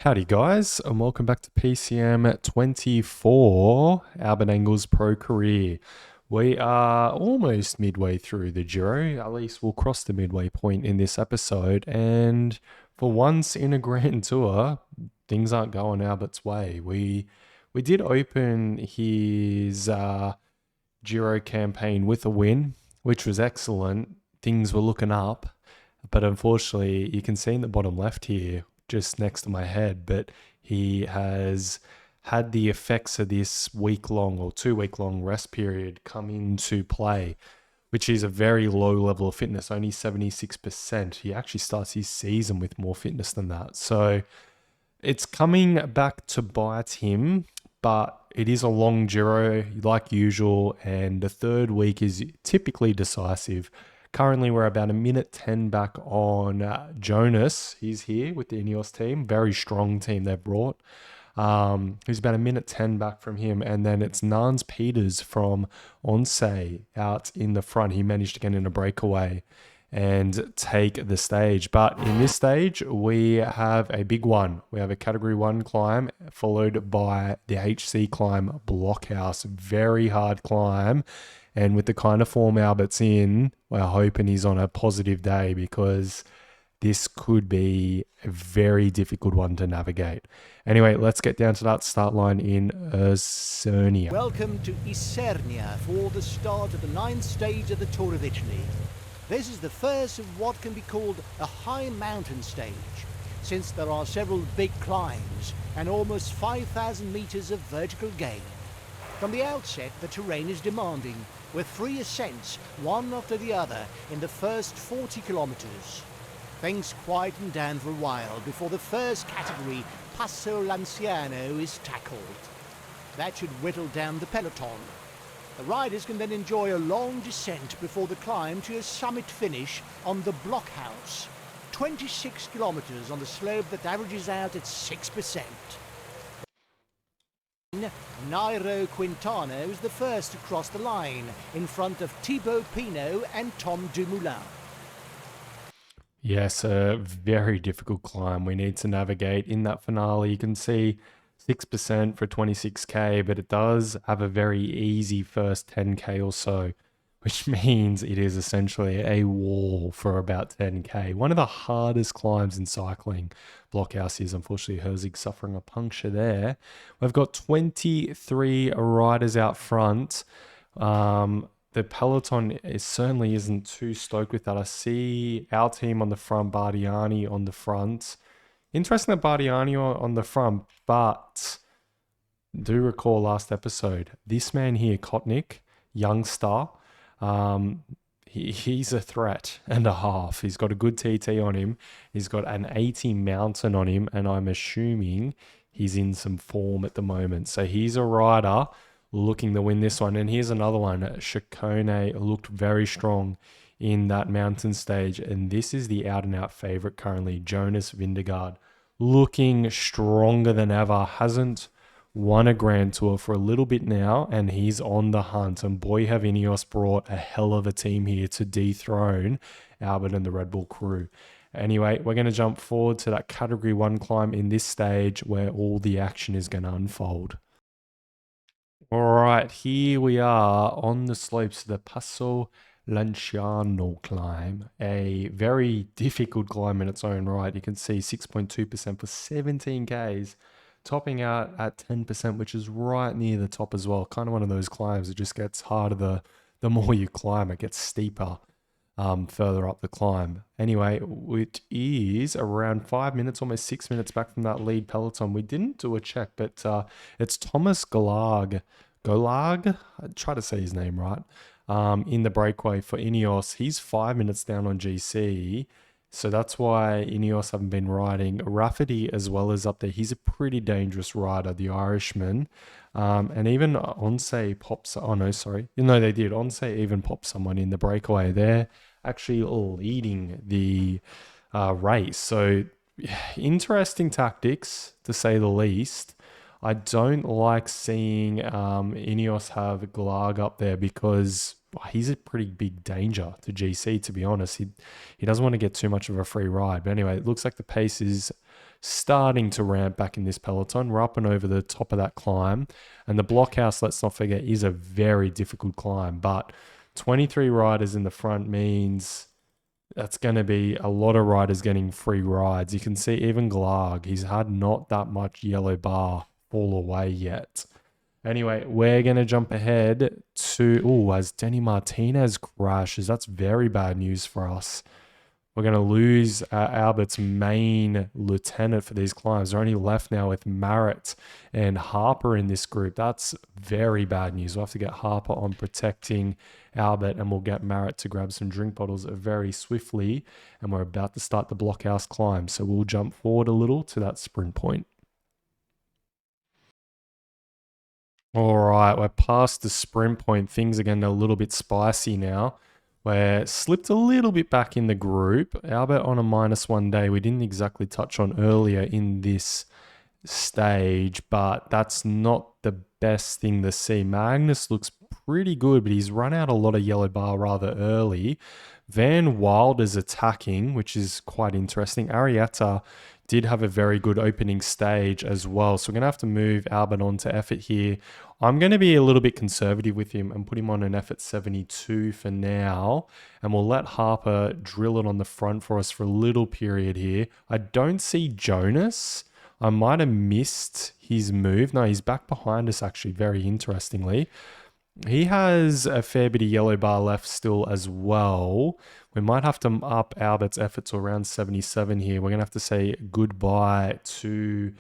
Howdy guys, and welcome back to PCM 24, Albert Engel's pro career. We are almost midway through the Giro, at least we'll cross the midway point in this episode, and for once in a Grand Tour, things aren't going Albert's way. We did open his Giro campaign with a win, which was excellent. Things were looking up, but unfortunately, you can see in the bottom left here, just next to my head, but he has had the effects of this week-long or 2-week-long rest period come into play, which is a very low level of fitness, only 76%. He actually starts his season with more fitness than that. So it's coming back to bite him, but it is a long Giro like usual, and the third week is typically decisive. Currently, we're about a minute 10 back on Jonas. He's here with the Ineos team. Very strong team they've brought. Who's about a minute 10 back from him. And then it's Nans Peters from Onse out in the front. He managed to get in a breakaway and take the stage. But in this stage, we have a big one. We have a Category 1 climb followed by the HC climb Blockhouse. Very hard climb. And with the kind of form Albert's in, we're hoping he's on a positive day because this could be a very difficult one to navigate. Anyway, let's get down to that start line in Isernia. Welcome to Isernia for the start of the 9th stage of the Tour of Italy. This is the first of what can be called a high mountain stage, since there are several big climbs and almost 5,000 meters of vertical gain. From the outset, the terrain is demanding, with 3 ascents, one after the other, in the first 40 kilometers. Things quieten down for a while before the first category, Passo Lanciano, is tackled. That should whittle down the peloton. The riders can then enjoy a long descent before the climb to a summit finish on the Blockhouse. 26 kilometers on the slope that averages out at 6%. Nairo Quintana is the first to cross the line, in front of Thibaut Pinot and Tom Dumoulin. Yes, a very difficult climb we need to navigate. In that finale, you can see 6% for 26k, but it does have a very easy first 10k or so, which means it is essentially a wall for about 10k. One of the hardest climbs in cycling. Blockhouse is, unfortunately, Herzig suffering a puncture there. We've got 23 riders out front. The peloton certainly isn't too stoked with that. I see our team on the front, Bardiani on the front. Interesting that Bardiani on the front, but do recall last episode, this man here, Kotnik, youngster, he's a threat and a half. He's got a good TT on him. He's got an 80 mountain on him, and I'm assuming he's in some form at the moment. So he's a rider looking to win this one. And here's another one. Chacone looked very strong in that mountain stage, and this is the out-and-out favorite currently, Jonas Vingegaard, looking stronger than ever. Hasn't won a Grand Tour for a little bit now, and he's on the hunt. And boy, have Ineos brought a hell of a team here to dethrone Albert and the Red Bull crew. Anyway, we're going to jump forward to that Category 1 climb in this stage where all the action is going to unfold. All right, here we are on the slopes of the Passo Lanciano climb, a very difficult climb in its own right. You can see 6.2% for 17 Ks, topping out at 10%, which is right near the top as well. Kind of one of those climbs that just gets harder the more you climb. It gets steeper further up the climb. Anyway, it is around 5 minutes, almost 6 minutes back from that lead peloton. We didn't do a check, but it's Thomas Golag, I try to say his name right, in the breakaway for Ineos. He's 5 minutes down on GC, so that's why Ineos haven't been riding. Rafferty as well as up there. He's a pretty dangerous rider, the Irishman. And even Onse pops, oh no, sorry. No, they did. Onse even popped someone in the breakaway. They're actually leading the race. So interesting tactics, to say the least. I don't like seeing Ineos have Glag up there because he's a pretty big danger to GC, to be honest. He doesn't want to get too much of a free ride. But anyway, it looks like the pace is starting to ramp back in this peloton. We're up and over the top of that climb. And the blockhouse, let's not forget, is a very difficult climb. But 23 riders in the front means that's going to be a lot of riders getting free rides. You can see even Glarg, he's had not that much yellow bar fall away yet. Anyway, we're going to jump ahead to, as Denny Martinez crashes. That's very bad news for us. We're going to lose Albert's main lieutenant for these climbs. They're only left now with Marit and Harper in this group. That's very bad news. We'll have to get Harper on protecting Albert, and we'll get Marit to grab some drink bottles very swiftly. And we're about to start the blockhouse climb. So we'll jump forward a little to that sprint point. All right, we're past the sprint point. Things are getting a little bit spicy now. We're slipped a little bit back in the group. Albert on a -1 day. We didn't exactly touch on earlier in this stage, but that's not the best thing to see. Magnus looks pretty good, but he's run out a lot of yellow bar rather early. Van Wilder's attacking, which is quite interesting. Arietta did have a very good opening stage as well. So we're going to have to move Albert on to effort here. I'm going to be a little bit conservative with him and put him on an effort 72 for now. And we'll let Harper drill it on the front for us for a little period here. I don't see Jonas. I might have missed his move. No, he's back behind us actually, very interestingly. He has a fair bit of yellow bar left still as well. We might have to up Albert's effort to around 77 here. We're going to have to say goodbye to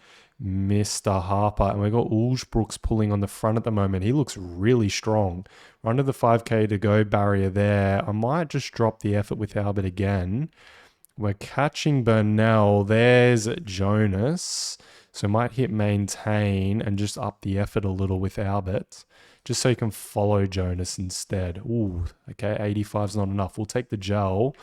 Mr. Harper. And we've got Ulsbrooks pulling on the front at the moment. He looks really strong. We're under the 5K to go barrier there. I might just drop the effort with Albert again. We're catching Bernal. There's Jonas. So might hit maintain and just up the effort a little with Albert, just so you can follow Jonas instead. Ooh, okay, 85's not enough. We'll take the gel.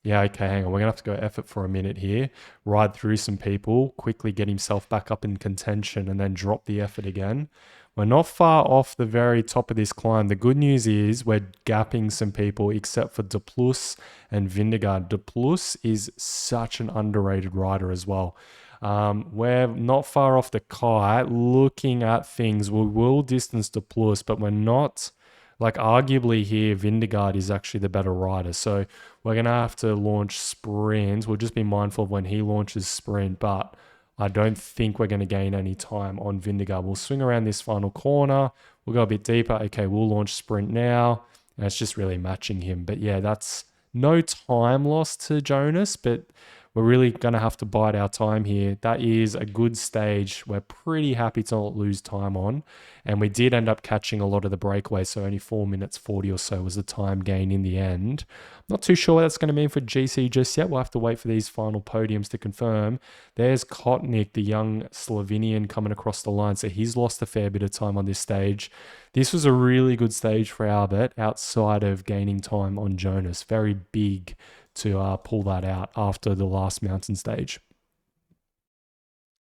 Yeah, okay, hang on. We're going to have to go effort for a minute here. Ride through some people, quickly get himself back up in contention, and then drop the effort again. We're not far off the very top of this climb. The good news is we're gapping some people except for De Plus and Vindegaard. De Plus is such an underrated rider as well. We're not far off the kite. Looking at things, we will distance De Plus, but we're not, like, arguably here, Vindegaard is actually the better rider. So we're going to have to launch sprint. We'll just be mindful of when he launches sprint, but I don't think we're going to gain any time on Vindegaard. We'll swing around this final corner. We'll go a bit deeper. Okay, we'll launch sprint now. And it's just really matching him. But yeah, that's no time loss to Jonas, but we're really going to have to bide our time here. That is a good stage. We're pretty happy to not lose time on. And we did end up catching a lot of the breakaways, so only 4 minutes 40 or so was the time gain in the end. Not too sure what that's going to mean for GC just yet. We'll have to wait for these final podiums to confirm. There's Kotnik, the young Slovenian, coming across the line. So he's lost a fair bit of time on this stage. This was a really good stage for Albert outside of gaining time on Jonas. Very big to pull that out after the last mountain stage.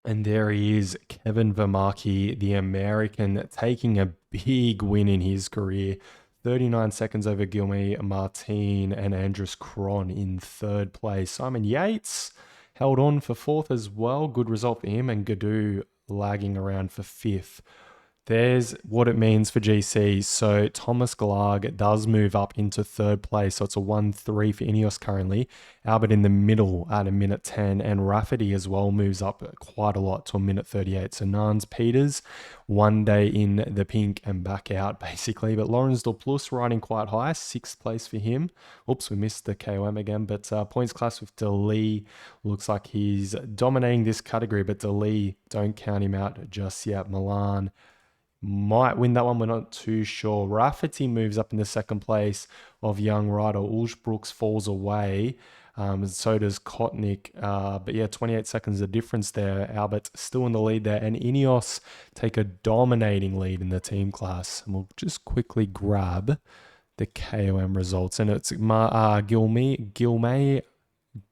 And there he is, Kevin Vermarkey, the American, taking a big win in his career. 39 seconds over Guilherme Martin and Andres Kron in third place. Simon Yates held on for fourth as well. Good result for him. And Gadu lagging around for fifth. There's what it means for GC. So Thomas Glarg does move up into third place. So it's a 1-3 for Ineos currently. Albert in the middle at a minute 10. And Rafferty as well moves up quite a lot to a minute 38. So Nans Peters, 1 day in the pink and back out basically. But Lawrence Duplus riding quite high. Sixth place for him. Oops, we missed the KOM again. But points class with DeLee. Looks like he's dominating this category. But DeLee, don't count him out just yet. Milan might win that one. We're not too sure. Rafferty moves up in the second place of young rider. Ulsbrooks falls away. And so does Kotnik. But yeah, 28 seconds of difference there. Albert still in the lead there. And Ineos take a dominating lead in the team class. And we'll just quickly grab the KOM results. And it's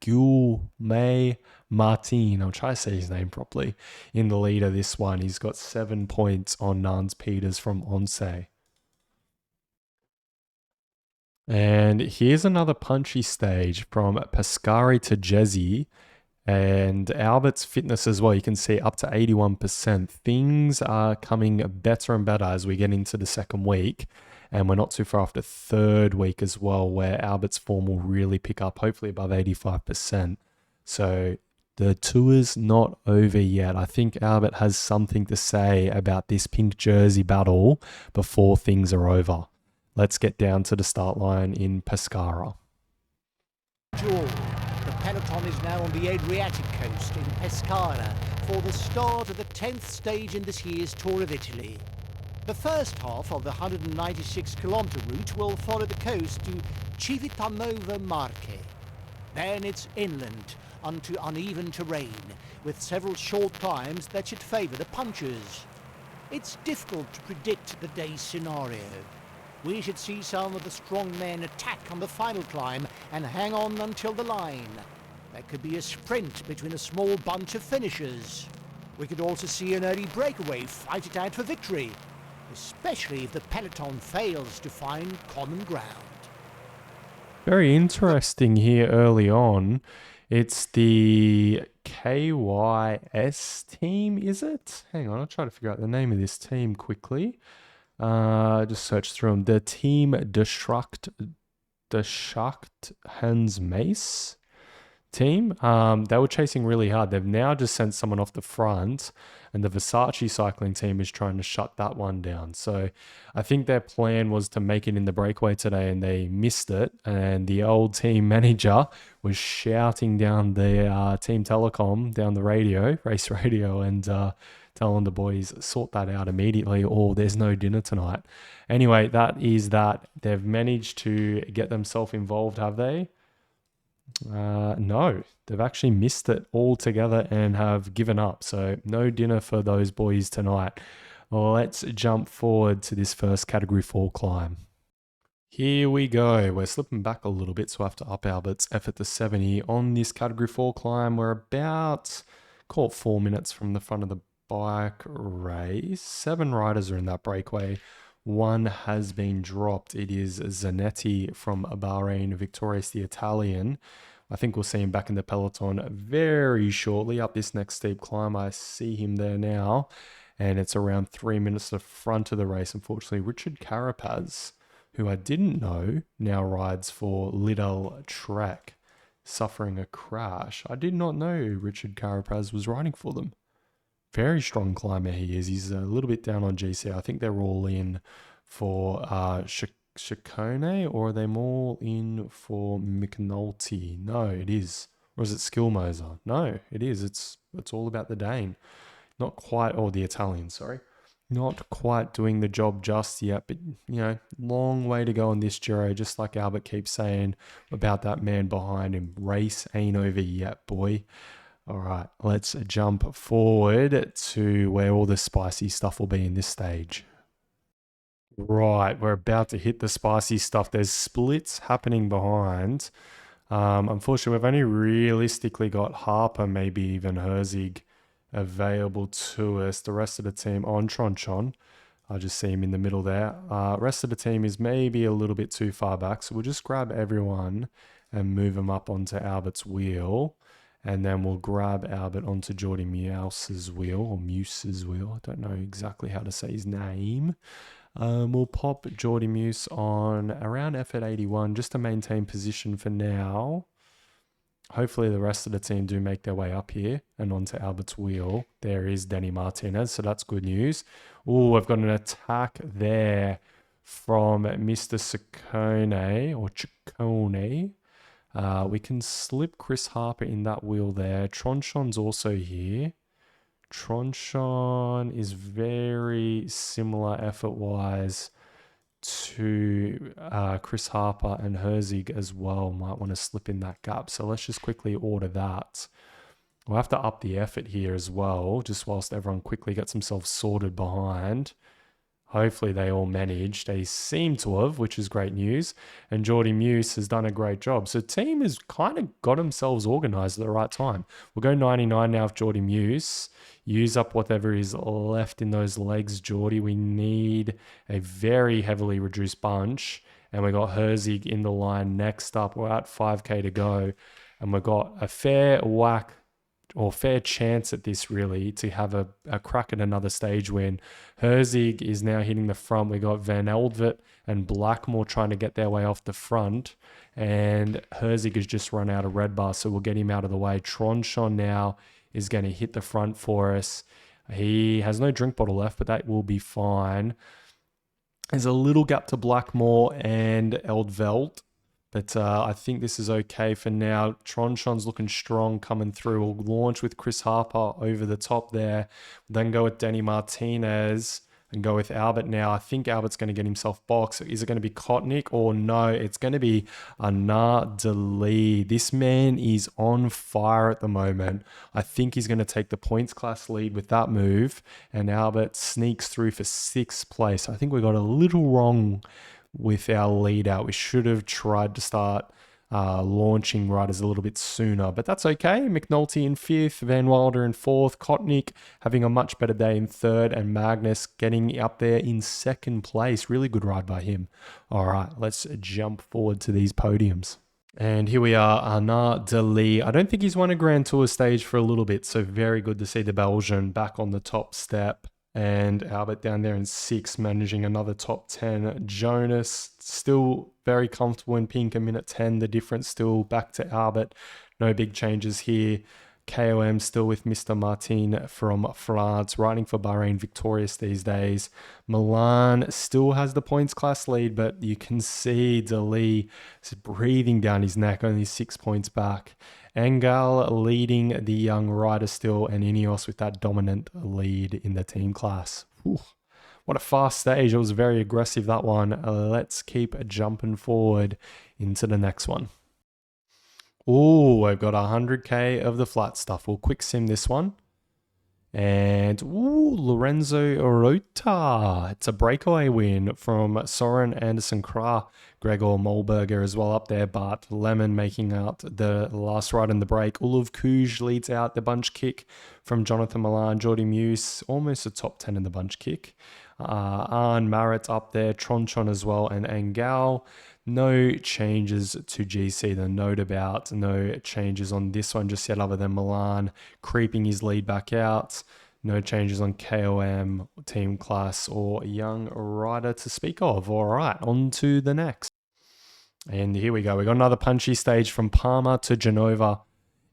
Guilherme Martin, I'll try to say his name properly, in the lead of this one. He's got 7 points on Nans Peters from Onse. And here's another punchy stage from Pescari to Jezi. And Albert's fitness as well, you can see up to 81%. Things are coming better and better as we get into the second week. And we're not too far off the third week as well, where Albert's form will really pick up, hopefully above 85%. So the tour's not over yet. I think Albert has something to say about this pink jersey battle before things are over. Let's get down to the start line in Pescara. The peloton is now on the Adriatic coast in Pescara for the start of the 10th stage in this year's Tour of Italy. The first half of the 196-kilometre route will follow the coast to Civitanova Marche. Then it's inland onto uneven terrain with several short climbs that should favour the punchers. It's difficult to predict the day's scenario. We should see some of the strong men attack on the final climb and hang on until the line. There could be a sprint between a small bunch of finishers. We could also see an early breakaway fight it out for victory, especially if the peloton fails to find common ground. Very interesting here early on. It's the KYS team, is it? Hang on, I'll try to figure out the name of this team quickly. Just search through them. The team Destruct Hans Mace team. They were chasing really hard. They've now just sent someone off the front, and the Versace cycling team is trying to shut that one down. So I think their plan was to make it in the breakaway today, and they missed it. And the old team manager was shouting down the team telecom, down the radio, race radio, and telling the boys, sort that out immediately or there's no dinner tonight. Anyway, that is that. They've managed to get themselves involved, have they? No, they've actually missed it altogether and have given up. So no dinner for those boys tonight. Let's jump forward to this first Category 4 climb. Here we go. We're slipping back a little bit, so I have to up Albert's effort to 70. On this Category 4 climb, we're about, call it 4 minutes from the front of the bike race. 7 riders are in that breakaway. 1 has been dropped. It is Zanetti from Bahrain, victorious the Italian. I think we'll see him back in the peloton very shortly up this next steep climb. I see him there now, and it's around 3 minutes to the front of the race. Unfortunately, Richard Carapaz, who I didn't know, now rides for Lidl Trek, suffering a crash. I did not know Richard Carapaz was riding for them. Very strong climber he is. He's a little bit down on GC. I think they're all in for Chicone, or are they more in for McNulty? No, it is. Or is it Skillmoser? No, it is. It's all about the Dane. Not quite, or the Italian, sorry. Not quite doing the job just yet, but, you know, long way to go on this Giro, just like Albert keeps saying about that man behind him. Race ain't over yet, boy. All right, let's jump forward to where all the spicy stuff will be in this stage. Right, we're about to hit the spicy stuff. There's splits happening behind. Unfortunately, we've only realistically got Harper, maybe even Herzig, available to us. The rest of the team on Tronchon. I just see him in the middle there. Rest of the team is maybe a little bit too far back, so we'll just grab everyone and move them up onto Albert's wheel. And then we'll grab Albert onto Jordy Meuse's wheel, or Muse's wheel. I don't know exactly how to say his name. We'll pop Jordy Meuse on around effort 81 just to maintain position for now. Hopefully the rest of the team do make their way up here and onto Albert's wheel. There is Danny Martinez, so that's good news. Oh, I've got an attack there from Mr. Ciccone, or Ciccone. We can slip Chris Harper in that wheel there. Tronchon's also here. Tronchon is very similar effort-wise to Chris Harper, and Herzig as well might want to slip in that gap. So let's just quickly order that. We'll have to up the effort here as well, just whilst everyone quickly gets themselves sorted behind. Hopefully they all managed. They seem to have, which is great news. And Jordy Meuse has done a great job. So the team has kind of got themselves organised at the right time. We'll go 99 now with Jordy Meuse. Use up whatever is left in those legs, Jordy. We need a very heavily reduced bunch. And we got Herzig in the line next up. We're at 5K to go. And we've got a fair whack or fair chance at this really to have a crack at another stage win. Herzig is now hitting the front. We got Van Eldvet and Blackmore trying to get their way off the front. And Herzig has just run out of red bar, so we'll get him out of the way. Tronchon now is going to hit the front for us. He has no drink bottle left, but that will be fine. There's a little gap to Blackmore and Eldvelt, but I think this is okay for now. Tronchon's looking strong coming through. We'll launch with Chris Harper over the top there. Then go with Danny Martinez and go with Albert now. I think Albert's going to get himself boxed. Is it going to be Kotnik or no? It's going to be Anar Dali. This man is on fire at the moment. I think he's going to take the points class lead with that move, and Albert sneaks through for 6th place. I think we got a little wrong with our lead out. We should have tried to start launching riders a little bit sooner, but that's okay. McNulty in 5th, Van Wilder in 4th, Kotnik having a much better day in 3rd, and Magnus getting up there in 2nd place. Really good ride by him. All right, let's jump forward to these podiums. And here we are, Anar Dali. I don't think he's won a Grand Tour stage for a little bit, so very good to see the Belgian back on the top step. And Albert down there in 6th, managing another top 10. Jonas still very comfortable in pink, a minute 10. The difference still back to Albert. No big changes here. KOM still with Mr. Martin from France, riding for Bahrain, victorious these days. Milan still has the points class lead, but you can see Dali is breathing down his neck, only 6 points back. Engel leading the young rider still, and Ineos with that dominant lead in the team class. Whew. What a fast stage. It was very aggressive, that one. Let's keep jumping forward into the next one. Oh, I've got 100k of the flat stuff. We'll quick sim this one. And Lorenzo Rota. It's a breakaway win from Soren Anderson Kra. Gregor Molberger as well up there, but Lemon making out the last ride in the break. Ulov Kuj leads out the bunch kick from Jonathan Milan. Jordi Muse, almost a top 10 in the bunch kick. Arne Marit up there, Tronchon as well, and Engel. No changes to GC to note about. No changes on this one just yet other than Milan creeping his lead back out. No changes on KOM, team class, or young rider to speak of. All right, on to the next. And here we go. We got another punchy stage from Parma to Genova.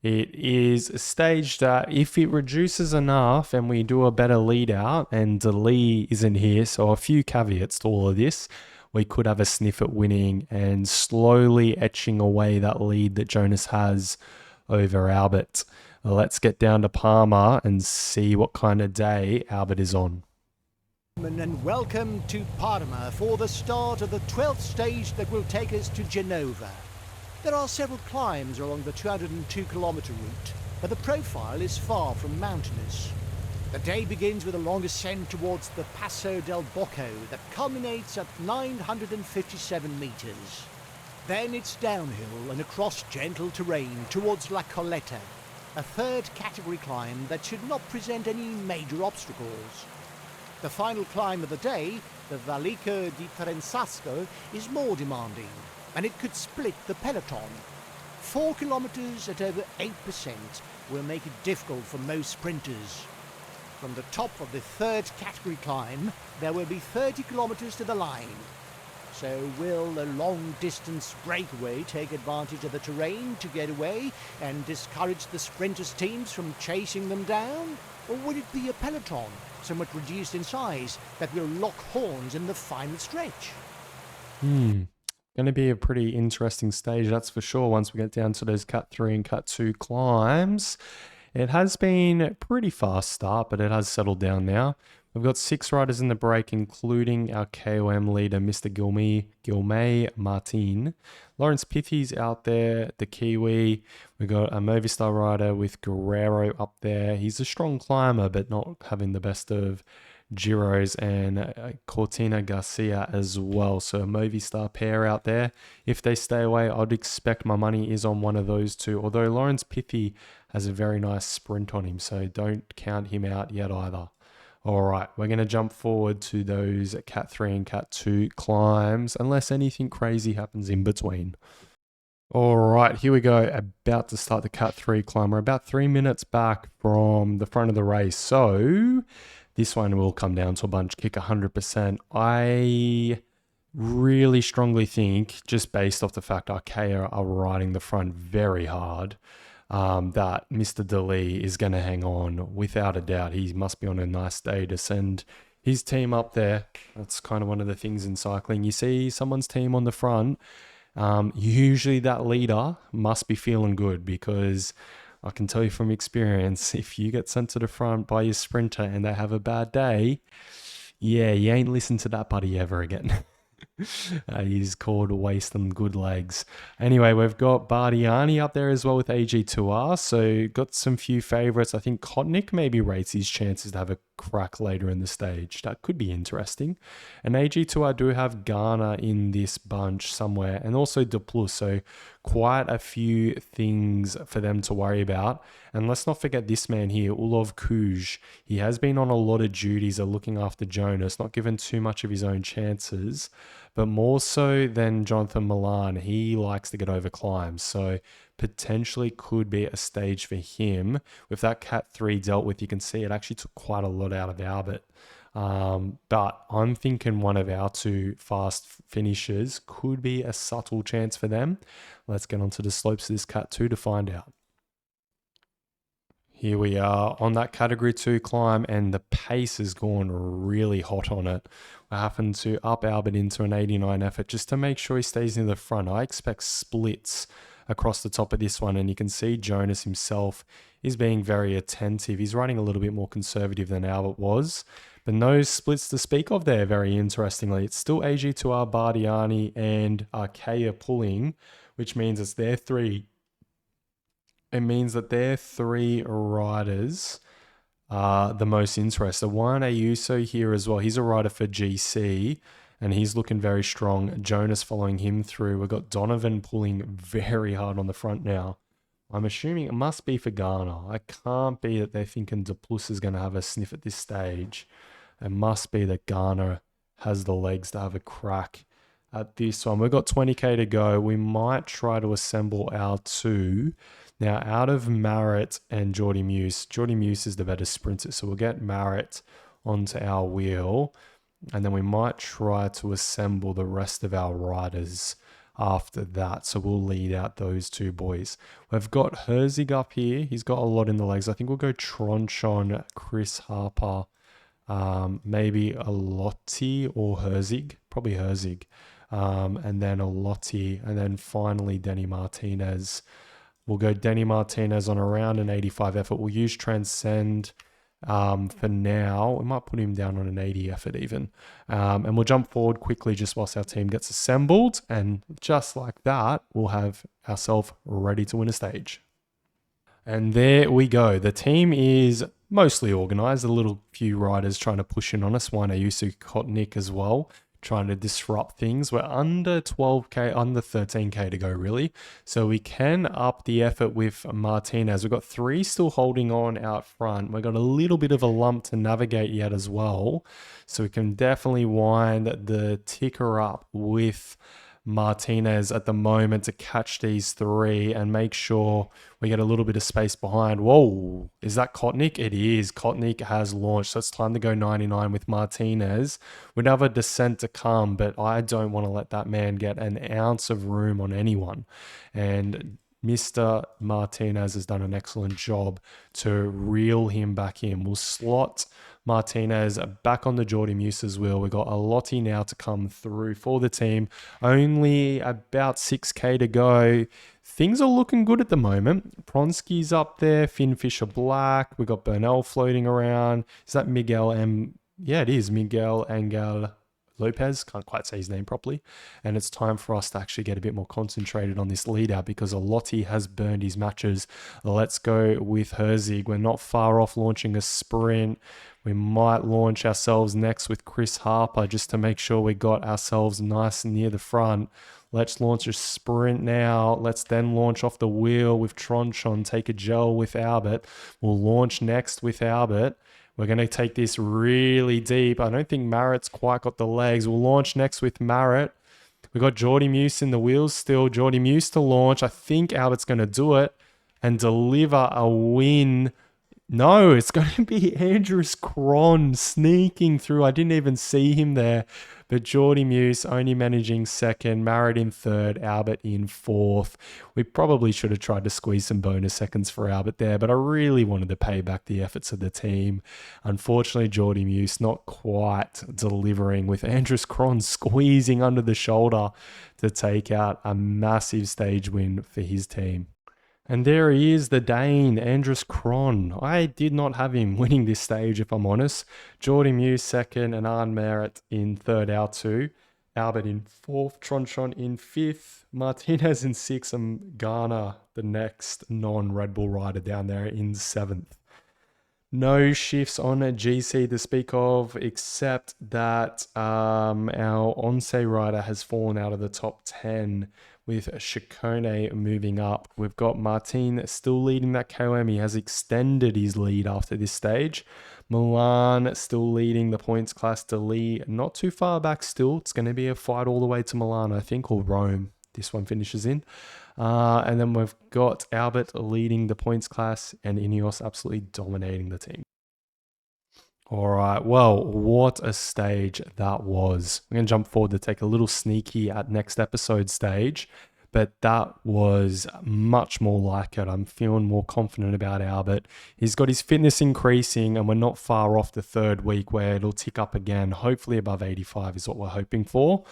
It is a stage that if it reduces enough and we do a better lead out, and Dali isn't here, so a few caveats to all of this, we could have a sniff at winning and slowly etching away that lead that Jonas has over Albert. Let's get down to Parma and see what kind of day Albert is on. And welcome to Parma for the start of the 12th stage that will take us to Genova. There are several climbs along the 202-kilometre route, but the profile is far from mountainous. The day begins with a long ascent towards the Passo del Bocco that culminates at 957 metres. Then it's downhill and across gentle terrain towards La Colletta, a third category climb that should not present any major obstacles. The final climb of the day, the Vallico di Trenzasco, is more demanding, and it could split the peloton. 4 kilometres at over 8% will make it difficult for most sprinters. From the top of the third category climb, there will be 30 kilometres to the line. So will the long-distance breakaway take advantage of the terrain to get away and discourage the sprinters' teams from chasing them down? Or would it be a peloton, somewhat reduced in size, that will lock horns in the final stretch? Going to be a pretty interesting stage, that's for sure, once we get down to those Cut 3 and Cut 2 climbs. It has been a pretty fast start, but it has settled down now. We've got 6 riders in the break, including our KOM leader, Mr. Guilmay Martin. Lawrence Pithy's out there, the Kiwi. We've got a Movistar rider with Guerrero up there. He's a strong climber, but not having the best of Giros, and Cortina Garcia as well. So a Movistar pair out there. If they stay away, I'd expect my money is on one of those two. Although Lawrence Pithy has a very nice sprint on him, so don't count him out yet either. All right, we're going to jump forward to those Cat 3 and Cat 2 climbs, unless anything crazy happens in between. All right, here we go. About to start the Cat 3 climb. We're about 3 minutes back from the front of the race. So this one will come down to a bunch kick 100%. I really strongly think, just based off the fact Archaea are riding the front very hard, that Mr. DeLee is going to hang on without a doubt. He must be on a nice day to send his team up there. That's kind of one of the things in cycling. You see someone's team on the front, usually that leader must be feeling good, because I can tell you from experience, if you get sent to the front by your sprinter and they have a bad day, yeah, you ain't listen to that buddy ever again. He's called wasting good legs. Anyway, we've got Bardiani up there as well with AG2R. So got some few favorites. I think Kotnik maybe rates his chances to have a crack later in the stage. That could be interesting. And AG2R do have Ghana in this bunch somewhere, and also Duplus. So quite a few things for them to worry about. And let's not forget this man here, Ulov Kuj. He has been on a lot of duties of looking after Jonas, not given too much of his own chances, but more so than Jonathan Milan, he likes to get over climbs. So potentially could be a stage for him. With that Cat 3 dealt with, you can see it actually took quite a lot out of Albert. But I'm thinking one of our two fast finishers could be a subtle chance for them. Let's get onto the slopes of this Cat 2 to find out. Here we are on that category 2 climb, and the pace has gone really hot on it. I happen to up Albert into an 89 effort just to make sure he stays near the front. I expect splits across the top of this one, and you can see Jonas himself is being very attentive. He's running a little bit more conservative than Albert was, but no splits to speak of there, very interestingly. It's still AG2R, Bardiani, and Archaea pulling, which means it's their three. It means that their three riders are the most interested. One Ayuso here as well. He's a rider for GC, and he's looking very strong. Jonas following him through. We've got Donovan pulling very hard on the front now. I'm assuming it must be for Ghana. It can't be that they're thinking Duplus is going to have a sniff at this stage. It must be that Ghana has the legs to have a crack at this one. We've got 20k to go. We might try to assemble our two. Now, out of Marit and Jordy Muse is the better sprinter, so we'll get Marit onto our wheel, and then we might try to assemble the rest of our riders after that. So we'll lead out those two boys. We've got Herzig up here. He's got a lot in the legs. I think we'll go Tronchon, Chris Harper, maybe a Lotti or Herzig, probably Herzig, and then a Lotti, and then finally Denny Martinez. We'll go Denny Martinez on around an 85 effort. We'll use Transcend for now. We might put him down on an 80 effort even. And we'll jump forward quickly just whilst our team gets assembled. And just like that, we'll have ourselves ready to win a stage. And there we go. The team is mostly organized. A little few riders trying to push in on us. One Ayusu Kotnik as well, trying to disrupt things. We're under 12k, under 13k to go really. So we can up the effort with Martinez. We've got three still holding on out front. We've got a little bit of a lump to navigate yet as well. So we can definitely wind the ticker up with Martinez at the moment to catch these three and make sure we get a little bit of space behind. Whoa, is that Kotnik? It is. Kotnik has launched, so it's time to go 99 with Martinez. We'd have a descent to come, but I don't want to let that man get an ounce of room on anyone. And Mr. Martinez has done an excellent job to reel him back in. We'll slot Martinez back on the Jordy Muse's wheel. We've got a Lotti now to come through for the team. Only about 6k to go. Things are looking good at the moment. Pronsky's up there. Finfisher Black. We've got Bernal floating around. Is that Miguel M? Yeah, it is Miguel Engel Lopez. Can't quite say his name properly. And it's time for us to actually get a bit more concentrated on this lead out because Lotti has burned his matches. Let's go with Herzig. We're not far off launching a sprint. We might launch ourselves next with Chris Harper just to make sure we got ourselves nice and near the front. Let's launch a sprint now. Let's then launch off the wheel with Tronchon, take a gel with Albert. We'll launch next with Albert. We're going to take this really deep. I don't think Marit's quite got the legs. We'll launch next with Marit. We got Jordy Muse in the wheels still. Jordy Muse to launch. I think Albert's going to do it and deliver a win. No, it's going to be Andrews Cron sneaking through. I didn't even see him there. But Jordy Muse only managing second, Marriott in third, Albert in fourth. We probably should have tried to squeeze some bonus seconds for Albert there, but I really wanted to pay back the efforts of the team. Unfortunately, Jordy Muse not quite delivering, with Andrews Cron squeezing under the shoulder to take out a massive stage win for his team. And there he is, the Dane, Andrews Cron. I did not have him winning this stage, if I'm honest. Jordy Muse second and Arne Merritt in third, out two. Albert in fourth, Tronchon in fifth, Martinez in sixth, and Garner, the next non-Red Bull rider, down there in seventh. No shifts on GC to speak of, except that our Onse rider has fallen out of the top 10, with Chicone moving up. We've got Martin still leading that KOM. He has extended his lead after this stage. Milan still leading the points class to Lee. Not too far back still. It's going to be a fight all the way to Milan, I think, or Rome. This one finishes in. And then we've got Albert leading the points class and Ineos absolutely dominating the team. All right, well, what a stage that was. I'm going to jump forward to take a little sneaky at next episode stage, but that was much more like it. I'm feeling more confident about Albert. He's got his fitness increasing, and we're not far off the third week where it'll tick up again. Hopefully above 85 is what we're hoping for,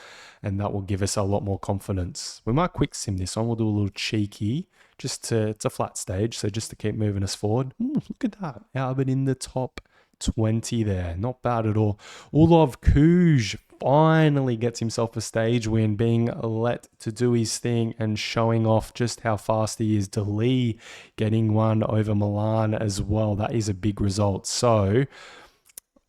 and that will give us a lot more confidence. We might quick sim this one. We'll do a little cheeky. It's a flat stage, so just to keep moving us forward. Look at that. Albert in the top 20 there. Not bad at all. Ulov Kuj finally gets himself a stage win, being let to do his thing and showing off just how fast he is. De Lee getting one over Milan as well. That is a big result. So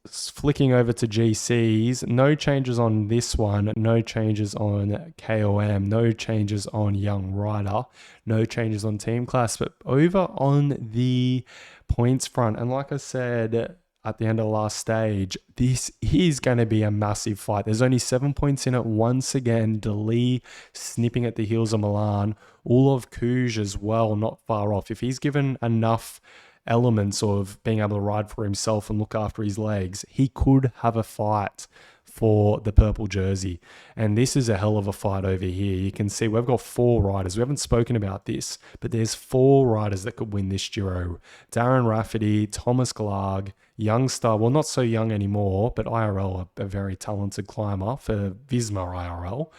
flicking over to GCs, no changes on this one, no changes on KOM, no changes on Young Rider, no changes on team class, but over on the points front, and like I said at the end of the last stage, this is going to be a massive fight. There's only 7 points in it once again. De Lee snipping at the heels of Milan. Ulov Kuj as well, not far off. If he's given enough elements of being able to ride for himself and look after his legs, he could have a fight for the purple jersey. And this is a hell of a fight over here. You can see we've got 4 riders. We haven't spoken about this, but there's 4 riders that could win this Giro. Darren Rafferty, Thomas Glarg, youngster, well, not so young anymore, but IRL, a very talented climber for Visma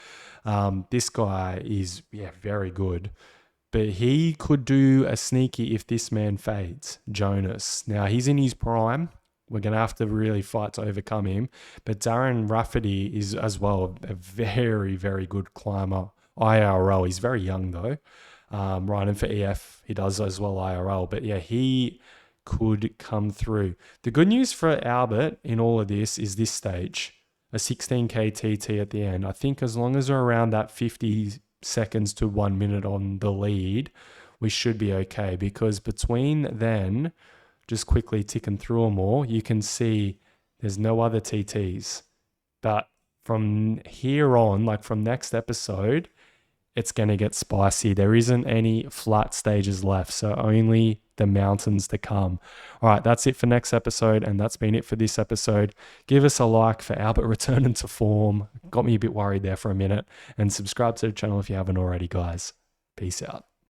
IRL. This guy is, very good. But he could do a sneaky if this man fades, Jonas. Now, he's in his prime. We're going to have to really fight to overcome him. But Darren Rafferty is as well a very, very good climber. IRL, he's very young though. Riding for EF, he does as well IRL. But yeah, he could come through. The good news for Albert in all of this is this stage, a 16K TT at the end. I think as long as we're around that 50 seconds to 1 minute on the lead, we should be okay, because between then, just quickly ticking through them all, you can see there's no other TTs. But from here on, like from next episode, it's going to get spicy. There isn't any flat stages left, so only the mountains to come. All right, that's it for next episode, and that's been it for this episode. Give us a like for Albert returning to form. Got me a bit worried there for a minute. And subscribe to the channel if you haven't already, guys. Peace out.